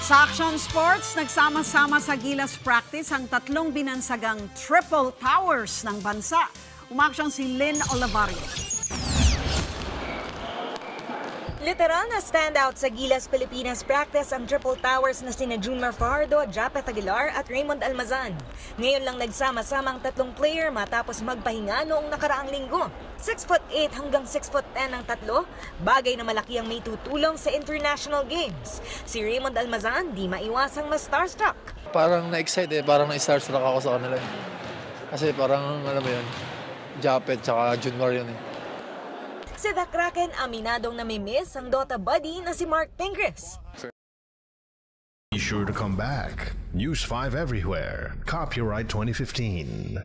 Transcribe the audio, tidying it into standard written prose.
Sa Action Sports, nagsama-sama sa Gilas practice ang tatlong binansagang Triple Towers ng bansa. Umaksyon si Lynn Olivario. Literal na standout sa Gilas Pilipinas practice ang Triple Towers na sina Junmar Fajardo, Japeth Aguilar at Raymond Almazan. Ngayon lang nagsama-sama ang tatlong player matapos magpahinga noong nakaraang linggo. 6'8" hanggang 6'10" ang tatlo, bagay na malaki ang may tutulong sa international games. Si Raymond Almazan di maiwasang mas starstruck. Parang na-excite parang na-starstruck ako sa kanila. Kasi parang alam mo yun, Japeth tsaka Junmar yun Si The Kraken aminadong namimiss ang Dota buddy na si Mark Pingris. Be sure to come back. News 5 everywhere. Copyright 2015.